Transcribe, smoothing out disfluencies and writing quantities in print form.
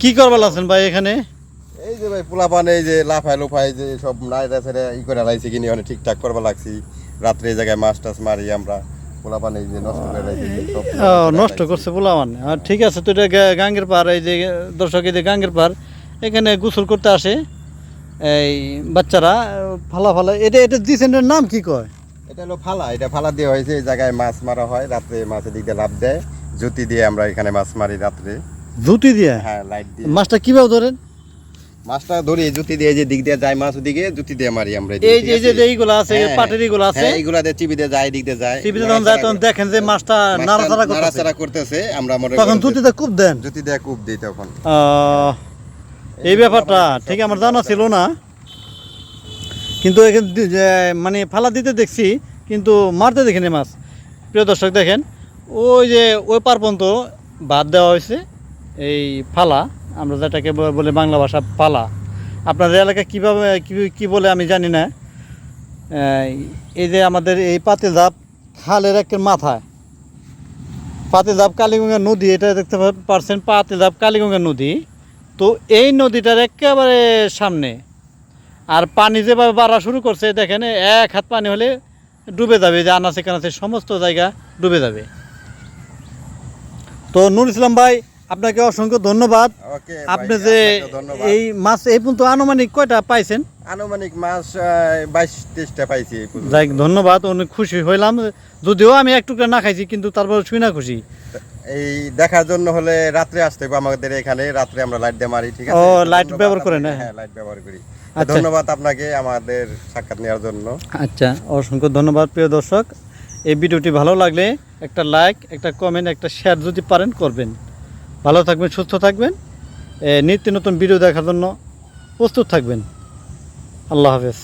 কি করবার আছেন ভাই এখানে? এই যে ভাই পোলাপান এই যে লাফায় লোফায় যে সব নাইরা ছেড়ে ই করে লাইছি কিনে অনেক ঠিকঠাক করবার লাগছি। রাত্রে এই জায়গায় মাছ টাছ মারি আমরা, পোলাপান এই যে নষ্ট করে লাইছি সব নষ্ট করছে পোলাওয়ান। ঠিক আছে, তো এটা গাঙ্গের পার, এই যে দর্শক এই যে গাঙ্গের পার, এখানে গোসল করতে আসে এই বাচ্চারা ফালা ফালা। এটা এটা দিচ্ছেন, এর নাম কি কয়? এটা হলো ফালা, এটা ফালা দিয়ে হয়েছে। এই জায়গায় মাছ মারা হয় রাত্রে, মাছের দিক দিয়ে লাভ দেয়, জুতি দিয়ে আমরা এখানে মাছ মারি রাত্রে। জুতি দিয়ে? হ্যাঁ, লাইট দিয়ে। মাছটা কিভাবে ধরেন? মাছটা ধরি জুতি দিয়ে, যে দিক দিয়ে যায় মাছ ওদিকে জুতি দিয়ে মারি আমরা। এই যে এইগুলো আছে, পাটের এইগুলো আছে, এইগুলা দিয়ে চিবি দিয়ে যায়, দিক দিয়ে যায়, চিবি দিয়ে যায়, তখন দেখেন যে মাছটা নাড়াচাড়া করতেছে। আমরা তখন জুতিতে কূপ দেন? জুতি দিয়ে কূপ দিই তখন। এই ব্যাপারটা ঠিক আমার জানা ছিল না, কিন্তু এখানে মানে ফালা দিতে দেখছি, কিন্তু মারতে দেখিনি মাছ। প্রিয় দর্শক দেখেন, ওই যে ওই পার পর্যন্ত বাদ দেওয়া হয়েছে এই ফালা, আমরা যেটাকে বলে বাংলা ভাষা ফালা। আপনাদের এলাকায় কীভাবে কী বলে আমি জানি না। এই যে আমাদের এই পাতিলধাপ খালের একটা মাথায়, পাতিলধাপ কালীগঙ্গা নদী, এটা দেখতে পাচ্ছেন পাতিলধাপ কালীগঙ্গা নদী। তো এই নদীটার একেবারে সামনে, আর পানি যেভাবে বাড়া শুরু করছে দেখেন, এক হাত পানি হলে ডুবে যাবে, যে আনাচে কানাচে সমস্ত জায়গা ডুবে যাবে। তো নুর ইসলাম ভাই, আপনাকে অসংখ্য ধন্যবাদ। আপনি যে এই মাছ এই পর্যন্ত আনুমানিক কয়টা পাইছেন? আনুমানিক মাছ 22-23টা পাইছি। যাই, ধন্যবাদ, অনেক খুশি হইলাম। যদিও আমি একটু না খাইছি, কিন্তু তারপর শুই না খুশি। এই দেখার জন্য হলে রাত্রে আসতে হবে আমাদের এখানে, রাত্রে আমরা লাইট দিয়ে মারি। ঠিক আছে? ও, লাইট ব্যবহার করেন? হ্যাঁ, লাইট ব্যবহার করি। ধন্যবাদ আপনাকে আমাদের সাক্ষাৎ নেওয়ার জন্য। আচ্ছা, অসংখ্য ধন্যবাদ। প্রিয় দর্শক, এই ভিডিওটি ভালো লাগলে একটা লাইক, একটা কমেন্ট, একটা শেয়ার যদি পারেন করবেন। ভালো থাকবেন, সুস্থ থাকবেন, নিত্য নতুন ভিডিও দেখার জন্য প্রস্তুত থাকবেন। আল্লাহ হাফেজ।